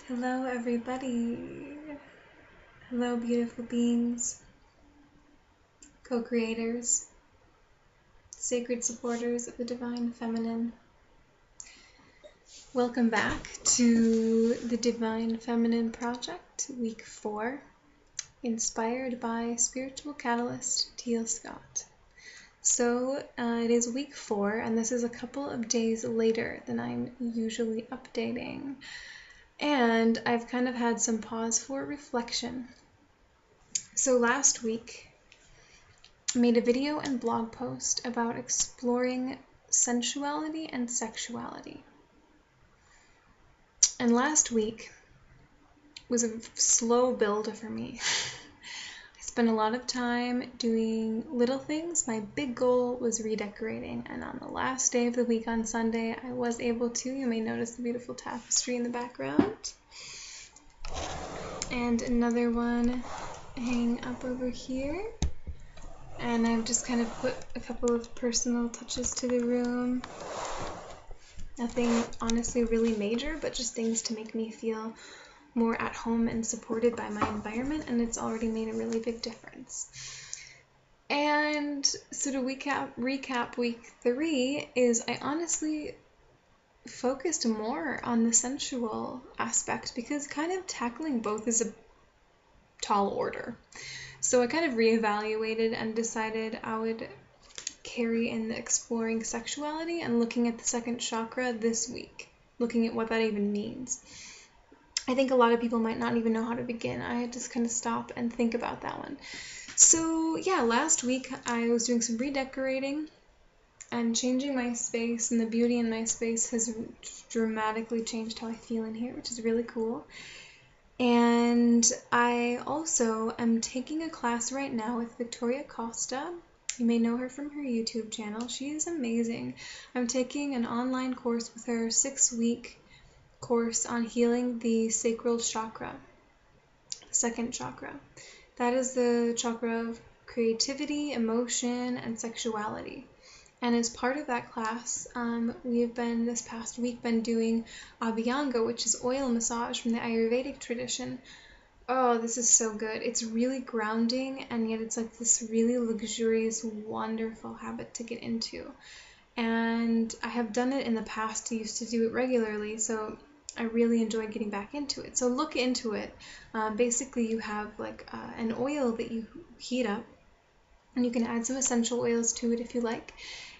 Hello, everybody. Hello, beautiful beings, co-creators, sacred supporters of the Divine Feminine. Welcome back to the Divine Feminine Project, Week 4, inspired by spiritual catalyst Teal Scott. So it is Week 4, and this is a couple of days later than I'm usually updating. And I've kind of had some pause for reflection. So last week, I made a video and blog post about exploring sensuality and sexuality. And last week was a slow build for me. I spent a lot of time doing little things. My big goal was redecorating, and on the last day of the week on Sunday, I was able to. You may notice the beautiful tapestry in the background. And another one hanging up over here. And I've just kind of put a couple of personal touches to the room. Nothing honestly really major, but just things to make me feel more at home and supported by my environment, and it's already made a really big difference. And so to recap week 3 is I honestly focused more on the sensual aspect because kind of tackling both is a tall order. So I kind of reevaluated and decided I would carry in the exploring sexuality and looking at the second chakra this week, looking at what that even means. I think a lot of people might not even know how to begin. I had to kind of stop and think about that one. So yeah, last week I was doing some redecorating and changing my space, and the beauty in my space has dramatically changed how I feel in here, which is really cool. And I also am taking a class right now with Victoria Costa. You may know her from her YouTube channel. She is amazing. I'm taking an online course with her, 6-week course on healing the sacral chakra, the second chakra. That is the chakra of creativity, emotion, and sexuality. And as part of that class, we have been, this past week, doing Abhyanga, which is oil massage from the Ayurvedic tradition. Oh, this is so good. It's really grounding, and yet it's like this really luxurious, wonderful habit to get into. And I have done it in the past. I used to do it regularly, so I really enjoy getting back into it. So look into it. Basically, you have like an oil that you heat up, and you can add some essential oils to it if you like,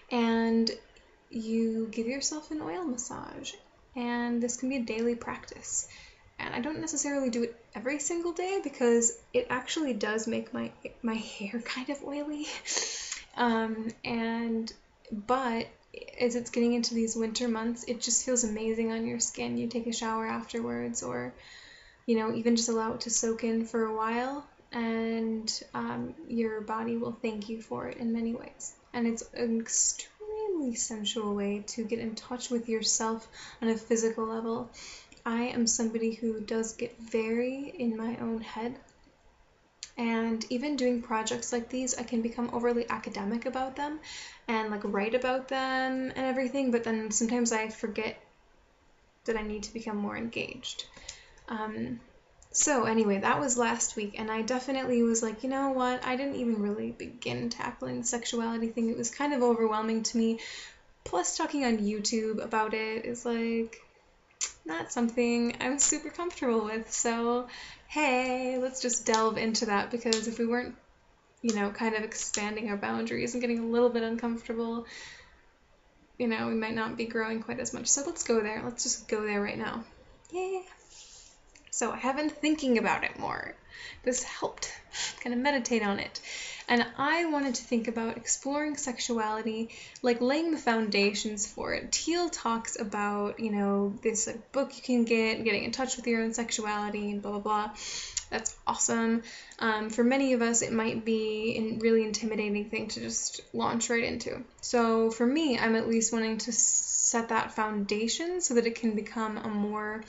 and you give yourself an oil massage. And this can be a daily practice. And I don't necessarily do it every single day because it actually does make my hair kind of oily. But as it's getting into these winter months, it just feels amazing on your skin. You take a shower afterwards, or even just allow it to soak in for a while, and your body will thank you for it in many ways. And it's an extremely sensual way to get in touch with yourself on a physical level. I am somebody who does get very in my own head, and even doing projects like these, I can become overly academic about them and like write about them and everything, but then sometimes I forget that I need to become more engaged. So anyway, that was last week, and I definitely was like, you know what, I didn't even really begin tackling the sexuality thing. It was kind of overwhelming to me. Plus, talking on YouTube about it is like not something I'm super comfortable with. So hey, let's just delve into that, because if we weren't, kind of expanding our boundaries and getting a little bit uncomfortable, we might not be growing quite as much. So let's go there. Let's just go there right now. Yay! So I have been thinking about it more. This helped kind of meditate on it. And I wanted to think about exploring sexuality, like laying the foundations for it. Teal talks about, this like book you can get, getting in touch with your own sexuality and blah, blah, blah. That's awesome. For many of us, it might be a really intimidating thing to just launch right into. So for me, I'm at least wanting to set that foundation so that it can become a more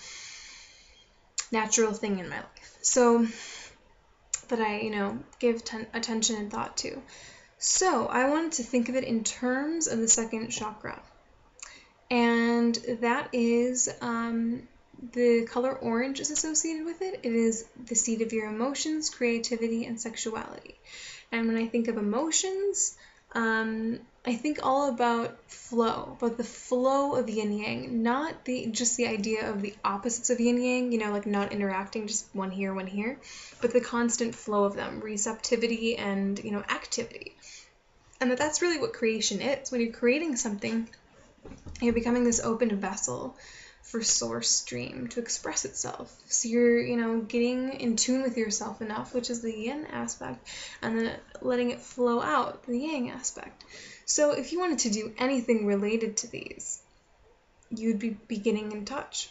natural thing in my life. So that I, give attention and thought to. So I wanted to think of it in terms of the second chakra. And that is the color orange is associated with it. It is the seed of your emotions, creativity, and sexuality. And when I think of emotions, I think all about flow, about the flow of yin yang, not just the idea of the opposites of yin yang, like not interacting, just one here, but the constant flow of them, receptivity and, activity. And that's really what creation is. When you're creating something, you're becoming this open vessel for source stream to express itself. So you're, getting in tune with yourself enough, which is the yin aspect, and then letting it flow out, the yang aspect. So if you wanted to do anything related to these, you'd be beginning in touch.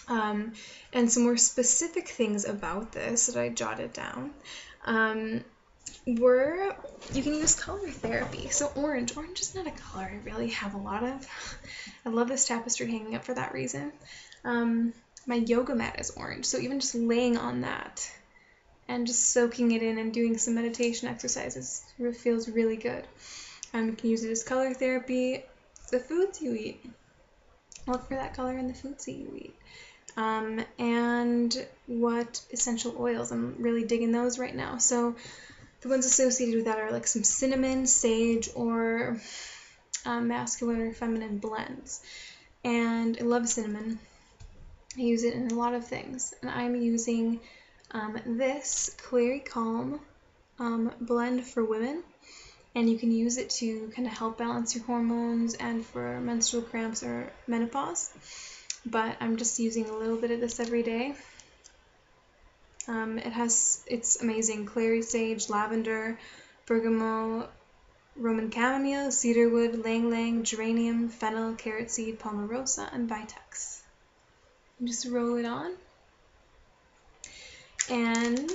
And some more specific things about this that I jotted down were you can use color therapy. So orange is not a color I really have a lot of. I love this tapestry hanging up for that reason. My yoga mat is orange, so even just laying on that and just soaking it in and doing some meditation exercises feels really good. You can use it as color therapy. The foods you eat, look for that color in the foods that you eat. And what essential oils, I'm really digging those right now. So the ones associated with that are like some cinnamon, sage, or masculine or feminine blends. And I love cinnamon. I use it in a lot of things. And I'm using this Clary Calm blend for women. And you can use it to kind of help balance your hormones and for menstrual cramps or menopause. But I'm just using a little bit of this every day. It's amazing. Clary sage, lavender, bergamot, Roman chamomile, cedarwood, ylang-ylang, geranium, fennel, carrot seed, palmarosa, and vitex. And just roll it on. And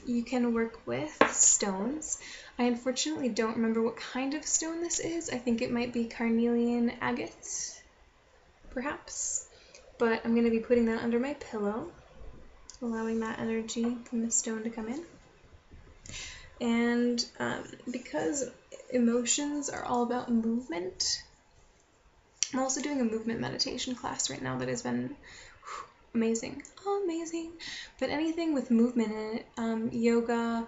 you can work with stones. I unfortunately don't remember what kind of stone this is. I think it might be carnelian agate, perhaps. But I'm going to be putting that under my pillow, allowing that energy from the stone to come in. And because emotions are all about movement, I'm also doing a movement meditation class right now that has been amazing. But anything with movement in it, yoga,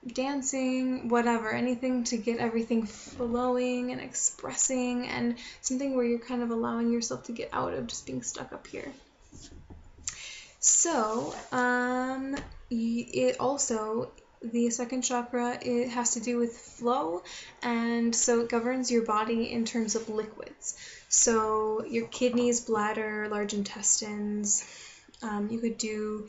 dancing, whatever, anything to get everything flowing and expressing, and something where you're kind of allowing yourself to get out of just being stuck up here. So, it also, the second chakra, it has to do with flow, and so it governs your body in terms of liquids. So your kidneys, bladder, large intestines, you could do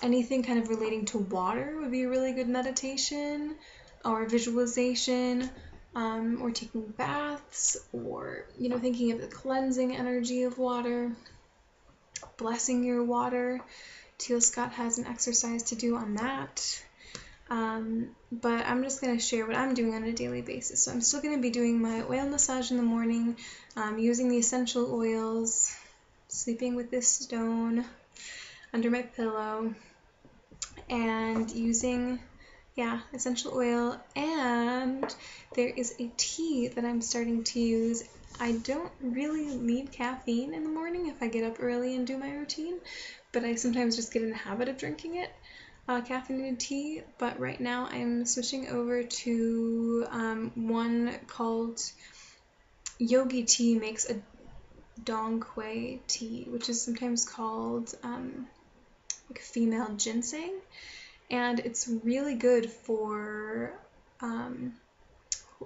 anything kind of relating to water would be a really good meditation, or visualization, or taking baths, or, thinking of the cleansing energy of water, blessing your water. Teal Scott has an exercise to do on that. But I'm just going to share what I'm doing on a daily basis. So I'm still going to be doing my oil massage in the morning, using the essential oils, sleeping with this stone under my pillow, and using, essential oil. And there is a tea that I'm starting to use. I don't really need caffeine in the morning if I get up early and do my routine, but I sometimes just get in the habit of drinking it, caffeinated tea. But right now I'm switching over to one called Yogi Tea makes a Dong Quai tea, which is sometimes called like female ginseng, and it's really good for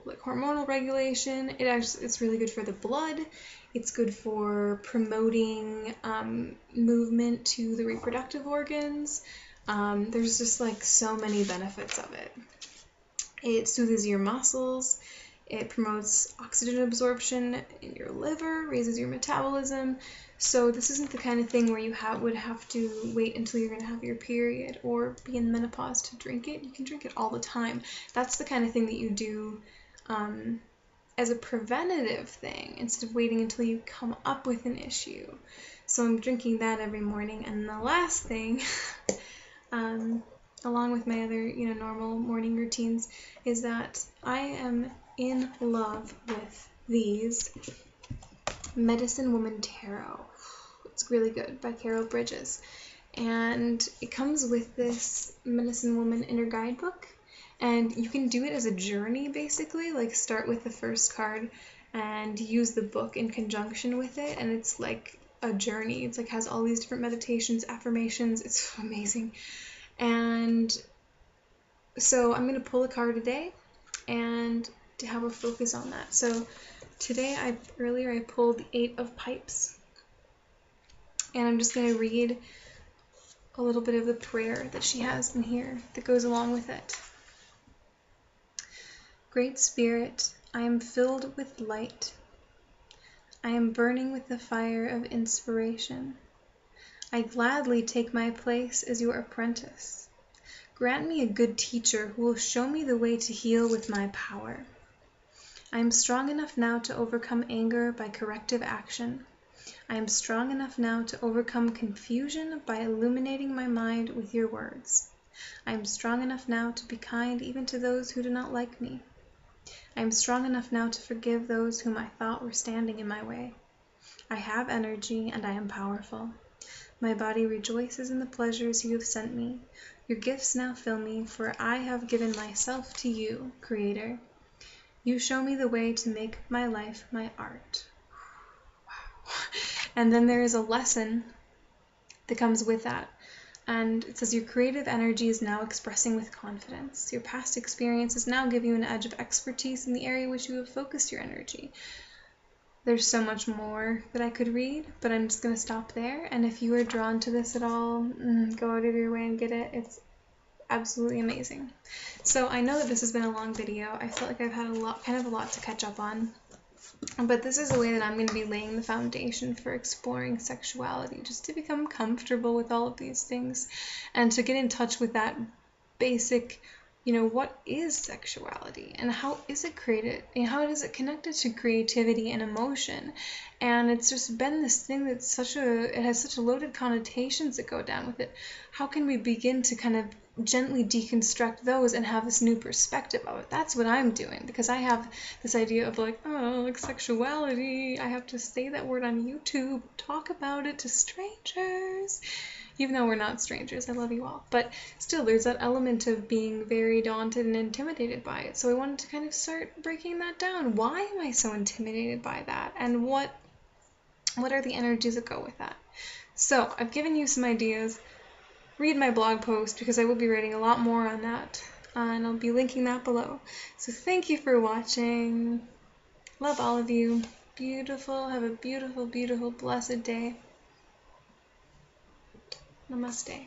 like hormonal regulation. It's really good for the blood. It's good for promoting movement to the reproductive organs. There's just like so many benefits of it. It soothes your muscles. It promotes oxygen absorption in your liver, raises your metabolism. So this isn't the kind of thing where you would have to wait until you're going to have your period or be in menopause to drink it. You can drink it all the time. That's the kind of thing that you do as a preventative thing instead of waiting until you come up with an issue. So I'm drinking that every morning. And the last thing, along with my other, normal morning routines, is that I am in love with these Medicine Woman Tarot. It's really good, by Carol Bridges. And it comes with this Medicine Woman inner guidebook. And you can do it as a journey, basically. Like, start with the first card and use the book in conjunction with it. And it's like a journey. It's like has all these different meditations, affirmations. It's amazing. And so I'm going to pull a card today and to have a focus on that. So today, earlier I pulled the 8 of Pipes. And I'm just going to read a little bit of the prayer that she has in here that goes along with it. Great Spirit, I am filled with light. I am burning with the fire of inspiration. I gladly take my place as your apprentice. Grant me a good teacher who will show me the way to heal with my power. I am strong enough now to overcome anger by corrective action. I am strong enough now to overcome confusion by illuminating my mind with your words. I am strong enough now to be kind even to those who do not like me. I am strong enough now to forgive those whom I thought were standing in my way. I have energy and I am powerful. My body rejoices in the pleasures you have sent me. Your gifts now fill me, for I have given myself to you, Creator. You show me the way to make my life my art. Wow. And then there is a lesson that comes with that. And it says, your creative energy is now expressing with confidence. Your past experiences now give you an edge of expertise in the area which you have focused your energy. There's so much more that I could read, but I'm just going to stop there. And if you are drawn to this at all, go out of your way and get it. It's absolutely amazing. So I know that this has been a long video. I felt like I've had a lot to catch up on. But this is a way that I'm going to be laying the foundation for exploring sexuality, just to become comfortable with all of these things and to get in touch with that basic, what is sexuality and how is it created and how is it connected to creativity and emotion. And it's just been this thing that's it has such loaded connotations that go down with it. How can we begin to kind of gently deconstruct those and have this new perspective of it? That's what I'm doing, because I have this idea of sexuality. I have to say that word on YouTube, talk about it to strangers, even though we're not strangers. I love you all, but still there's that element of being very daunted and intimidated by it. So I wanted to kind of start breaking that down. Why am I so intimidated by that, and what are the energies that go with that? So I've given you some ideas. Read my blog post, because I will be writing a lot more on that, and I'll be linking that below. So thank you for watching. Love all of you. Beautiful. Have a beautiful, beautiful, blessed day. Namaste.